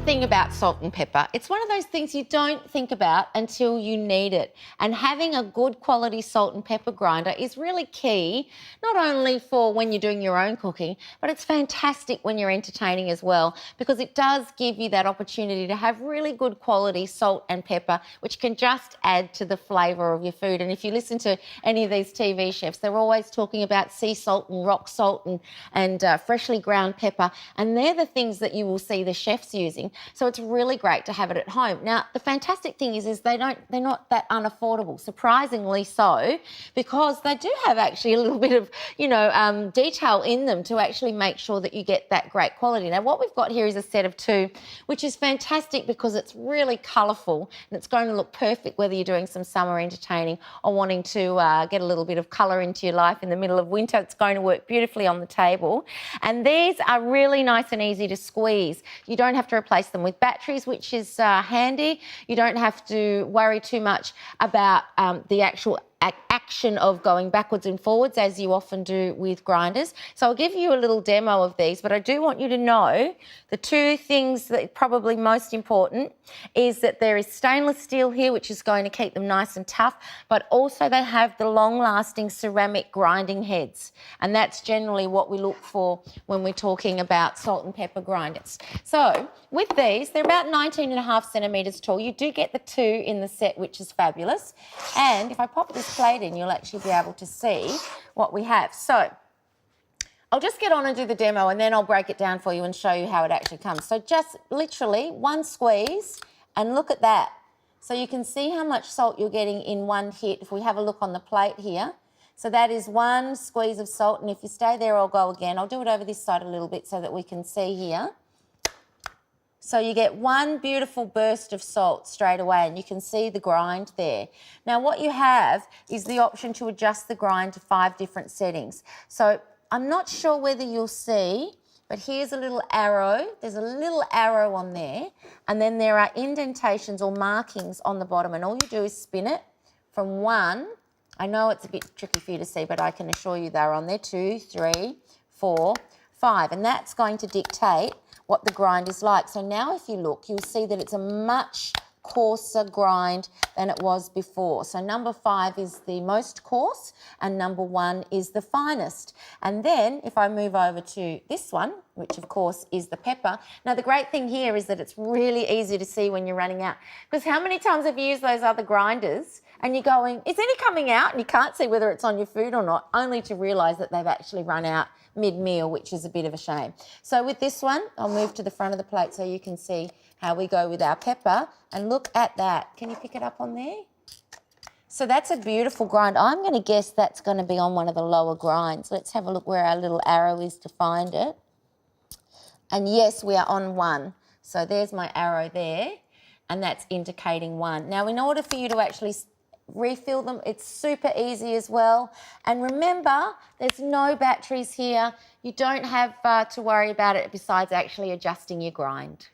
thing about salt and pepper. It's one of those things you don't think about until you need it. And having a good quality salt and pepper grinder is really key, not only for when you're doing your own cooking, but it's fantastic when you're entertaining as well, because it does give you that opportunity to have really good quality salt and pepper, which can just add to the flavour of your food. And if you listen to any of these TV chefs, they're always talking about sea salt and rock salt and freshly ground pepper, and they're the things that you will see the chefs using. So it's really great to have it at home. Now, the fantastic thing is they're not that unaffordable, surprisingly so, because they do have actually a little bit of, detail in them to actually make sure that you get that great quality. Now, what we've got here is a set of 2, which is fantastic because it's really colourful and it's going to look perfect whether you're doing some summer entertaining or wanting to get a little bit of colour into your life in the middle of winter. It's going to work beautifully on the table. And these are really nice and easy to squeeze. You don't have to replace them with batteries, which is handy. You don't have to worry too much about the actual action of going backwards and forwards as you often do with grinders. So I'll give you a little demo of these, but I do want you to know the 2 things that are probably most important is that there is stainless steel here, which is going to keep them nice and tough, but also they have the long-lasting ceramic grinding heads, and that's generally what we look for when we're talking about salt and pepper grinders. So with these, they're about 19.5 centimetres tall. You do get the 2 in the set, which is fabulous. And if I pop this plate in, you'll actually be able to see what we have. So I'll just get on and do the demo and then I'll break it down for you and show you how it actually comes. So just literally 1 squeeze and look at that. So you can see how much salt you're getting in one hit. If we have a look on the plate here. So that is 1 squeeze of salt, and if you stay there, I'll go again. I'll do it over this side a little bit so that we can see here. So you get 1 beautiful burst of salt straight away, and you can see the grind there. Now what you have is the option to adjust the grind to 5 different settings. So I'm not sure whether you'll see, but here's a little arrow. There's a little arrow on there, and then there are indentations or markings on the bottom, and all you do is spin it from 1. I know it's a bit tricky for you to see, but I can assure you they're on there. 2, 3, 4, 5, and that's going to dictate what the grind is like. So now if you look, you'll see that it's a much coarser grind than it was before. So number 5 is the most coarse and number 1 is the finest. And then if I move over to this one, which of course is the pepper. Now the great thing here is that it's really easy to see when you're running out, because how many times have you used those other grinders and you're going, is any coming out? And you can't see whether it's on your food or not, only to realise that they've actually run out mid-meal, which is a bit of a shame. So with this one, I'll move to the front of the plate so you can see how we go with our pepper. And look at that. Can you pick it up on there? So that's a beautiful grind. I'm going to guess that's going to be on one of the lower grinds. Let's have a look where our little arrow is to find it. And yes, we are on 1. So there's my arrow there, and that's indicating 1. Now, in order for you to actually refill them, it's super easy as well. And remember, there's no batteries here. You don't have to worry about it besides actually adjusting your grind.